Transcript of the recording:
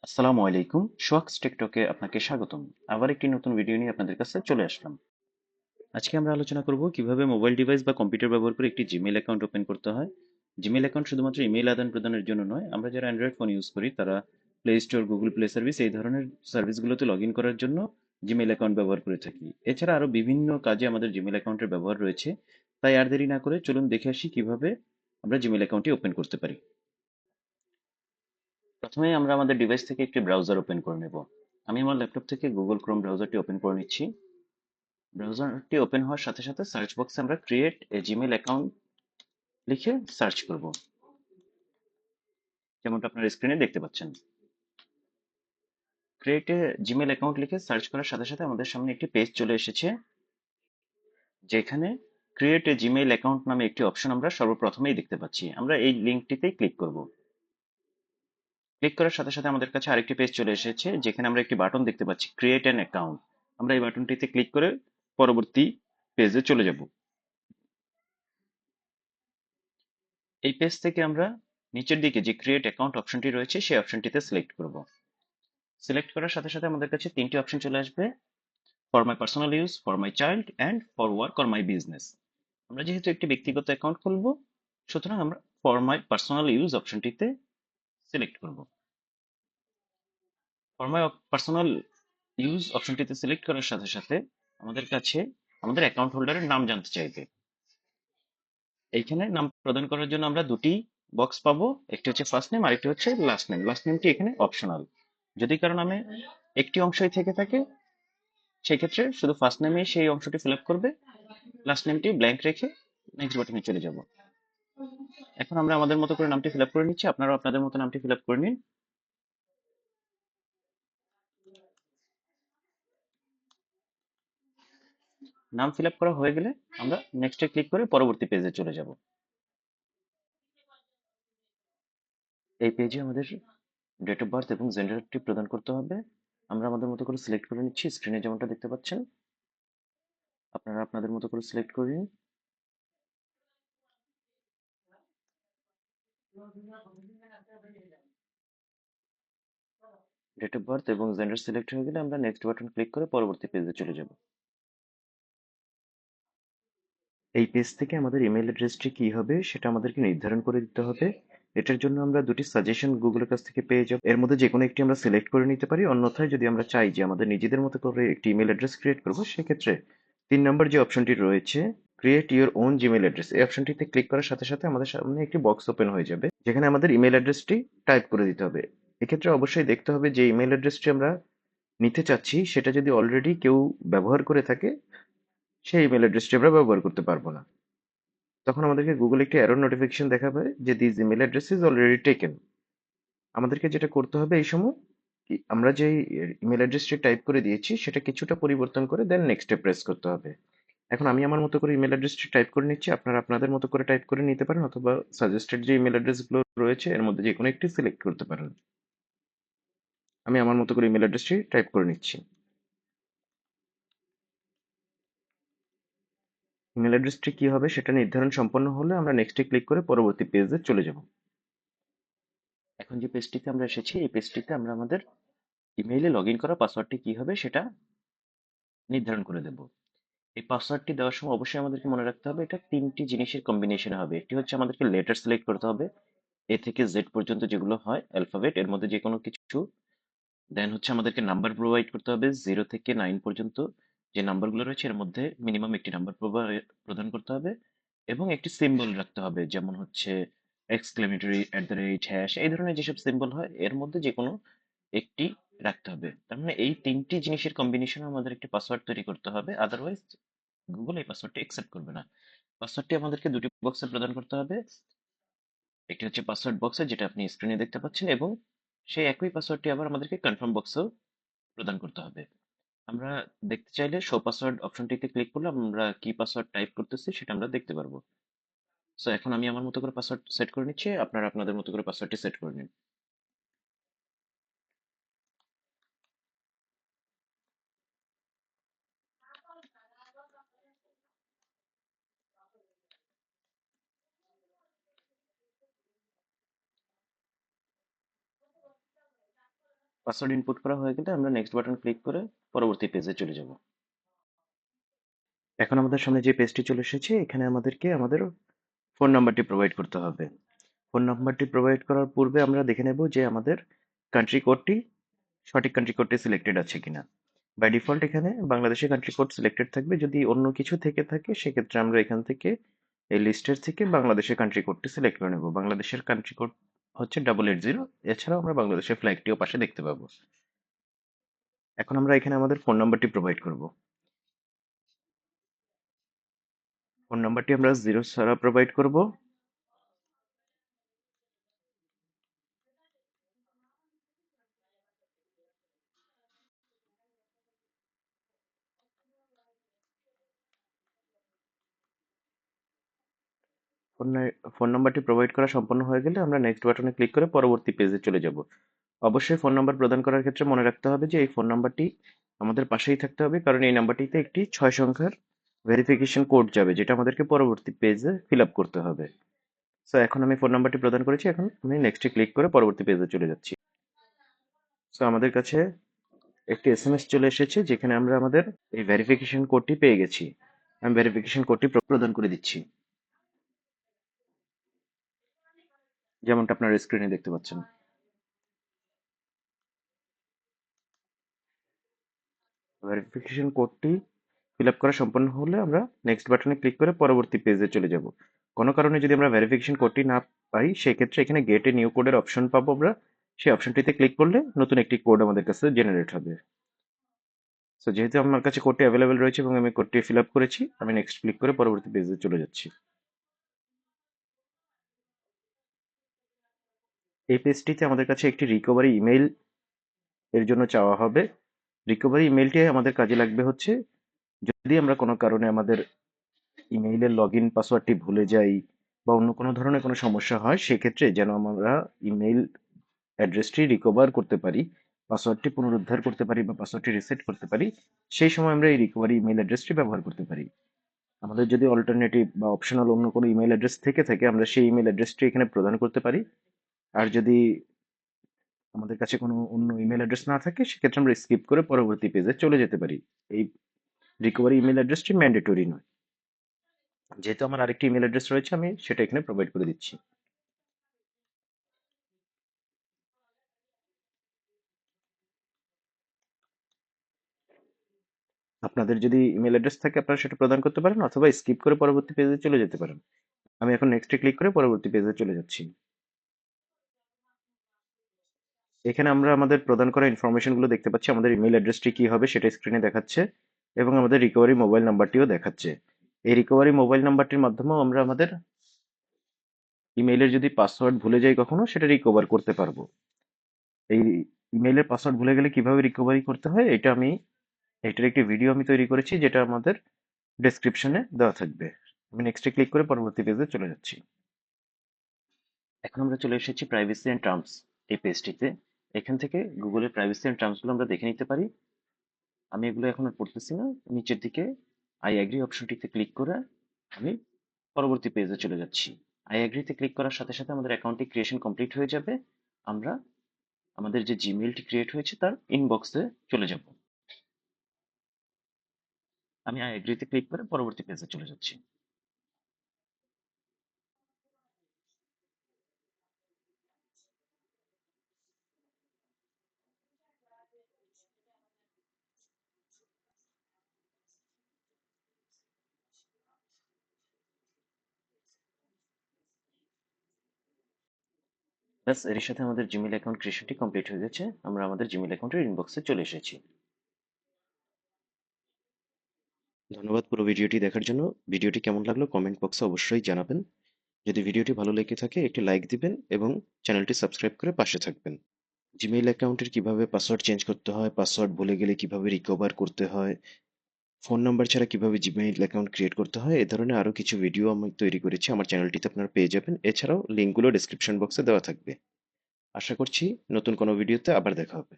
আসসালামু আলাইকুম। সোহাগস টেকটকে আপনাকে স্বাগতম। আবার একটি নতুন ভিডিও নিয়ে আপনাদের কাছে চলে আসলাম। আজকে আমরা আলোচনা করব কিভাবে মোবাইল ডিভাইস বা কম্পিউটার ব্যবহার করে একটি জিমেইল অ্যাকাউন্ট ওপেন করতে হয়। জিমেইল অ্যাকাউন্ট শুধুমাত্র ইমেইল আদান প্রদানের জন্য নয়, আমরা যারা অ্যান্ড্রয়েড ফোন ইউজ করি তারা play store, Google play service এই ধরনের সার্ভিসগুলোতে লগ ইন করার জন্য জিমেইল অ্যাকাউন্ট ব্যবহার করে থাকি। এছাড়া আরও বিভিন্ন কাজে আমাদের জিমেইল অ্যাকাউন্টের ব্যবহার রয়েছে। তাই আর দেরি না করে চলুন দেখে আসি কিভাবে আমরা জিমেইল অ্যাকাউন্টটি ওপেন করতে পারি। প্রথমে আমরা আমাদের ডিভাইস থেকে একটি ব্রাউজার ওপেন করে নেব। আমি আমার ল্যাপটপ থেকে গুগল ক্রোম ব্রাউজারটি ওপেন করে নিচ্ছি। ব্রাউজারটি ওপেন হওয়ার সাথে সাথে সার্চ বক্সে আমরা ক্রিয়েট এ জিমেল অ্যাকাউন্ট লিখে সার্চ করব, যেমনটা আপনার স্ক্রিনে দেখতে পাচ্ছেন। ক্রিয়েট এ জিমেল অ্যাকাউন্ট লিখে সার্চ করার সাথে সাথে আমাদের সামনে একটি পেজ চলে এসেছে, যেখানে ক্রিয়েট এ জিমেইল অ্যাকাউন্ট নামে একটি অপশন আমরা সর্বপ্রথমেই দেখতে পাচ্ছি। আমরা এই লিঙ্কটিতেই ক্লিক করব। ক্লিক করার সাথে সাথে আমাদের কাছে আরেকটি পেজ চলে এসেছে, যেখানে আমরা একটি বাটন দেখতে পাচ্ছি, ক্রিয়েট অ্যান অ্যাকাউন্ট। আমরা এই বাটনটিতে ক্লিক করে পরবর্তী পেজে চলে যাব। এই পেজ থেকে আমরা নিচের দিকে যে ক্রিয়েট অ্যাকাউন্ট অপশনটি রয়েছে সেই অপশনটিতে সিলেক্ট করব। সিলেক্ট করার সাথে সাথে আমাদের কাছে তিনটি অপশন চলে আসবে, for my personal use, for my child and for work or my business. আমরা যেহেতু একটি ব্যক্তিগত অ্যাকাউন্ট খুলব, সুতরাং আমরা ফর মাই পার্সোনাল ইউজ অপশনটিতে সিলেক্ট করব। ফর মাই পার্সোনাল ইউজ অপশনটিতে সিলেক্ট করার সাথে সাথে আমাদের কাছে আমাদের অ্যাকাউন্ট হোল্ডারের নাম জানতে চাইবে। এইখানে নাম প্রদান করার জন্য আমরা দুটি বক্স পাবো, একটি হচ্ছে ফার্স্ট নেম আর একটি হচ্ছে লাস্ট নেম। লাস্ট নেমটি এখানে অপশনাল। যদি কারো নামে একটি অংশই থেকে থাকে, সেই ক্ষেত্রে শুধু ফার্স্ট নেমেই সেই অংশটি ফিল আপ করবে, লাস্ট নেমটি ব্ল্যাঙ্ক রেখে নেক্সট বাটনে চলে যাব। এখন আমরা আমাদের মতো করে নামটি ফিল আপ করে নিচ্ছি, আপনারাও আপনাদের মতো নামটি ফিল আপ করে নিন। নাম ফিল আপ করা হয়ে গেলে আমরা নেক্সটে ক্লিক করে পরবর্তী পেজে চলে যাব। এই পেজে আমাদের ডেট অফ বার্থ এবং জেন্ডারটি প্রদান করতে হবে। আমরা আমাদের মতো করে সিলেক্ট করে নিচ্ছি, স্ক্রিনে যেমনটা দেখতে পাচ্ছেন। আপনারা আপনাদের মতো করে সিলেক্ট করে নিন। ডেট অফ বার্থ এবং জেন্ডার সিলেক্ট হয়ে গেলে আমরা নেক্সট বাটন ক্লিক করে পরবর্তী পেজে চলে যাব। এই পেজ থেকে আমাদের ইমেল অ্যাড্রেসটি কি হবে সেটা আমাদেরকে নির্ধারণ করে দিতে হবে। এটার জন্য আমরা দুটি সাজেশন গুগলের কাছ থেকে পেয়ে যাব। এর মধ্যে যে কোনো একটি আমরা সিলেক্ট করে নিতে পারি, অন্যথায় যদি আমরা চাই যে আমাদের নিজেদের মতো করে একটি ইমেল অ্যাড্রেস ক্রিয়েট করব, সেক্ষেত্রে 3 নম্বর যে অপশনটি রয়েছে, create your own Gmail address, এই অপশনটিতে ক্লিক করার সাথে সাথে আমাদের সামনে একটি বক্স ওপেন হয়ে যাবে, যেখানে আমাদের ইমেল অ্যাড্রেসটি টাইপ করে দিতে হবে। এক্ষেত্রে অবশ্যই দেখতে হবে যে ইমেল অ্যাড্রেসটি আমরা নিতে চাচ্ছি সেটা যদি অলরেডি কেউ ব্যবহার করে থাকে, সেই ইমেল অ্যাড্রেসটি আমরা ব্যবহার করতে পারবো না। তখন আমাদেরকে গুগল একটি এরর নোটিফিকেশন দেখাবে যে this email address is already taken. আমাদেরকে যেটা করতে হবে এই সময়, আমরা যে ইমেল অ্যাড্রেসটি টাইপ করে দিয়েছি সেটা কিছুটা পরিবর্তন করে দেন নেক্সটে প্রেস করতে হবে। এখন আমি আমার মতো করে ইমেল অ্যাড্রেসটি টাইপ করে নিচ্ছি, আপনারা আপনাদের মতো করে টাইপ করে নিতে পারেন, অথবা সাজেস্টেড যে ইমেল অ্যাড্রেসগুলো রয়েছে এর মধ্যে যে কোনো একটি সিলেক্ট করতে পারেন। আমি আমার মতো করে ইমেল অ্যাড্রেসটি টাইপ করে নিচ্ছি। ইমেল অ্যাড্রেসটি কি হবে সেটা নির্ধারণ সম্পন্ন হলে আমরা নেক্সটে ক্লিক করে পরবর্তী পেজে চলে যাব। এখন যে পেজটিতে আমরা এসেছি, এই পেজটিতে আমরা আমাদের ইমেইলে লগ ইন করা পাসওয়ার্ডটি কি হবে সেটা নির্ধারণ করে দেব। এই পাসওয়ার্ডটি দেওয়ার সময় অবশ্যই আমাদেরকে মনে রাখতে হবে এটা তিনটি জিনিসের কম্বিনেশনে হবে। একটি হচ্ছে আমাদেরকে লেটার সিলেক্ট করতে হবে, এ থেকে জেড পর্যন্ত যেগুলো হয় অ্যালফাবেট, এর মধ্যে যে কোনো কিছু। দেন হচ্ছে আমাদেরকে নাম্বার প্রোভাইড করতে হবে, 0 থেকে 9 পর্যন্ত যে নাম্বারগুলো রয়েছে এর মধ্যে মিনিমাম একটি নাম্বার প্রদান করতে হবে, এবং একটি সিম্বল রাখতে হবে, যেমন হচ্ছে exclamatory, at the rate, hash, এই ধরনের যেসব সিম্বল হয় এর মধ্যে যে কোনো একটি রাখতে হবে। তার মানে এই তিনটি জিনিসের কম্বিনেশনে আমাদের একটি পাসওয়ার্ড তৈরি করতে হবে, আদারওয়াইজ গুগল এই পাসওয়ার্ডটি অ্যাকসেপ্ট করবে না। পাসওয়ার্ডটি আমাদেরকে দুটি বক্সে প্রদান করতে হবে, একটি হচ্ছে পাসওয়ার্ড বক্সে যেটা আপনি স্ক্রিনে দেখতে পাচ্ছেন, এবং সেই একই পাসওয়ার্ডটি আবার আমাদেরকে কনফার্ম বক্সেও প্রদান করতে হবে। আমরা দেখতে চাইলে শো পাসওয়ার্ড অপশনটিতে ক্লিক করলে আমরা কি পাসওয়ার্ড টাইপ করতেছি সেটা আমরা দেখতে পারবো। সো এখন আমি আমার মতো করে পাসওয়ার্ড সেট করে নিচ্ছি, আপনারা আপনাদের মতো করে পাসওয়ার্ডটি সেট করে নিন। পাসওয়ার্ড ইনপুট করা হয়ে গেলে আমরা নেক্সট বাটন ক্লিক করে পরবর্তী পেজে চলে যাব। এখন আমাদের সামনে যে পেজটি চলে এসেছে, এখানে আমাদেরকে আমাদের ফোন নাম্বারটি প্রোভাইড করতে হবে। ফোন নাম্বারটি প্রোভাইড করার পূর্বে আমরা দেখে নেব যে আমাদের কান্ট্রি কোডটি সঠিক কান্ট্রি কোডটি সিলেক্টেড আছে কিনা। বাই ডিফল্ট এখানে বাংলাদেশের কান্ট্রি কোড সিলেক্টেড থাকবে। যদি অন্য কিছু থেকে থাকে সেক্ষেত্রে আমরা এখান থেকে এই লিস্টের থেকে বাংলাদেশের কান্ট্রি কোডটি সিলেক্ট করে নেব। বাংলাদেশের কান্ট্রি কোড হচ্ছে 880। এছাড়াও আমরা বাংলাদেশের ফ্ল্যাগটিও পাশে দেখতে পাবো। এখন আমরা এখানে আমাদের ফোন নাম্বারটি প্রোভাইড করব। ফোন নাম্বারটি আমরা 0 ছাড়া প্রোভাইড করব। ফোন নাম্বারটি প্রোভাইড করা সম্পন্ন হয়ে গেলে আমরা নেক্সট বাটনে ক্লিক করে পরবর্তী পেজে চলে যাব। অবশ্যই ফোন নাম্বার প্রদান করার ক্ষেত্রে মনে রাখতে হবে যে এই ফোন নাম্বারটি আমাদের পাশেই থাকতে হবে, কারণ এই নাম্বারটিতে একটি 6 সংখ্যার ভেরিফিকেশন কোড যাবে, যেটা আমাদেরকে পরবর্তী পেজে ফিল আপ করতে হবে। সো এখন আমি ফোন নাম্বারটি প্রদান করেছি, এখন আমি নেক্সটে ক্লিক করে পরবর্তী পেজে চলে যাচ্ছি। সো আমাদের কাছে একটি এসএমএস চলে এসেছে, যেখানে আমরা আমাদের এই ভেরিফিকেশন কোডটি পেয়ে গেছি। আমি ভেরিফিকেশন কোডটি প্রদান করে দিচ্ছি, যেমনটা আপনার স্ক্রিনে দেখতে পাচ্ছেন। ভেরিফিকেশন কোডটি ফিল আপ করা সম্পন্ন হলে আমরা নেক্সট বাটনে ক্লিক করে পরবর্তী পেজে চলে যাব। কোনো কারণে যদি আমরা ভেরিফিকেশন কোডটি না পাই, সেক্ষেত্রে এখানে গেট এ নিউ কোডের অপশন পাবো আমরা। সেই অপশনটিতে ক্লিক করলে নতুন একটি কোড আমাদের কাছে জেনারেট হবে। সো যেহেতু আমার কাছে কোডটি অ্যাভেলেবেল রয়েছে এবং আমি কোডটি ফিল আপ করেছি, আমি নেক্সট ক্লিক করে পরবর্তী পেজে চলে যাচ্ছি। এই পেজটিতে আমাদের কাছে একটি রিকভারি ইমেইল এর জন্য চাওয়া হবে। রিকভারি ইমেইলটি আমাদের কাজে লাগবে হচ্ছে, যদি আমরা কোনো কারণে আমাদের ইমেইলের লগ ইন পাসওয়ার্ডটি ভুলে যাই বা অন্য কোনো ধরনের কোনো সমস্যা হয়, সেক্ষেত্রে যেন আমরা ইমেইল অ্যাড্রেসটি রিকভার করতে পারি, পাসওয়ার্ডটি পুনরুদ্ধার করতে পারি বা পাসওয়ার্ডটি রিসেট করতে পারি, সেই সময় আমরা এই রিকভারি ইমেইল অ্যাড্রেসটি ব্যবহার করতে পারি। আমাদের যদি অল্টারনেটিভ বা অপশনাল অন্য কোনো ইমেইল অ্যাড্রেস থেকে থাকে, আমরা সেই ইমেইল অ্যাড্রেসটি এখানে প্রদান করতে পারি। আর যদি আমাদের কাছে কোনো অন্য ইমেইল অ্যাড্রেস না থাকে, সেক্ষেত্রে আমরা স্কিপ করে পরবর্তী পেজে চলে যেতে পারি। এই রিকভারি ইমেইল অ্যাড্রেসটি ম্যান্ডেটরি নয়। যেহেতু আমার আরেকটি ইমেল অ্যাড্রেস রয়েছে, আমি সেটা এখানে প্রোভাইড করে দিচ্ছি। আপনাদের যদি ইমেল অ্যাড্রেস থাকে আপনারা সেটা প্রদান করতে পারেন, অথবা স্কিপ করে পরবর্তী পেজে চলে যেতে পারেন। আমি এখন নেক্সটে ক্লিক করে পরবর্তী পেজে চলে যাচ্ছি। এখানে আমরা আমাদের প্রদান করা ইনফরমেশনগুলো দেখতে পাচ্ছি। আমাদের ইমেল অ্যাড্রেসটি কি হবে সেটা স্ক্রিনে দেখাচ্ছে, এবং আমাদের রিকভারি মোবাইল নাম্বারটিও দেখাচ্ছে। এই রিকভারি মোবাইল নাম্বারটির মাধ্যমেও আমরা আমাদের ইমেইলের যদি পাসওয়ার্ড ভুলে যাই কখনো, সেটা রিকভার করতে পারবো। এই ইমেইলের পাসওয়ার্ড ভুলে গেলে কিভাবে রিকভারি করতে হয়, এটার একটি ভিডিও আমি তৈরি করেছি, যেটা আমাদের ডেসক্রিপশনে দেওয়া থাকবে। আমি নেক্সটে ক্লিক করে পরবর্তী পেজে চলে যাচ্ছি। এখন আমরা চলে এসেছি প্রাইভেসি অ্যান্ড টার্মস এই পেজটিতে। এখান থেকে গুগলের প্রাইভেসি অ্যান্ড টার্মসগুলো আমরা দেখে নিতে পারি। আমি এগুলো এখন আর পড়তেছি না। নিচের দিকে আই অ্যাগ্রি অপশনটিতে ক্লিক করে আমি পরবর্তী পেজে চলে যাচ্ছি। আই অ্যাগ্রিতে ক্লিক করার সাথে সাথে আমাদের অ্যাকাউন্টটি ক্রিয়েশন কমপ্লিট হয়ে যাবে। আমরা আমাদের যে জিমেইলটি ক্রিয়েট হয়েছে তার ইনবক্সে চলে যাব। আমি আই অ্যাগ্রিতে ক্লিক করে পরবর্তী পেজে চলে যাচ্ছি। ব্যাস, এর সাথে আমাদের জিমেইল অ্যাকাউন্ট ক্রিয়েশনটি কমপ্লিট হয়ে গেছে। আমরা আমাদের জিমেইল অ্যাকাউন্টের ইনবক্সে চলে এসেছি। ধন্যবাদ পুরো ভিডিওটি দেখার জন্য। ভিডিওটি কেমন লাগলো কমেন্ট বক্সে অবশ্যই জানাবেন। যদি ভিডিওটি ভালো লেগে থাকে একটি লাইক দিবেন এবং চ্যানেলটি সাবস্ক্রাইব করে পাশে থাকবেন। জিমেইল অ্যাকাউন্টের কিভাবে পাসওয়ার্ড চেঞ্জ করতে হয়, পাসওয়ার্ড ভুলে গেলে কিভাবে রিকভার করতে হয়, ফোন নাম্বার ছাড়া কিভাবে জিমেইল অ্যাকাউন্ট ক্রিয়েট করতে হয়, এ ধরনের আরও কিছু ভিডিও আমি তৈরি করেছি আমার চ্যানেলটিতে, আপনারা পেয়ে যাবেন। এছাড়াও লিঙ্কগুলো ডেসক্রিপশন বক্সে দেওয়া থাকবে। আশা করছি নতুন কোনো ভিডিওতে আবার দেখা হবে।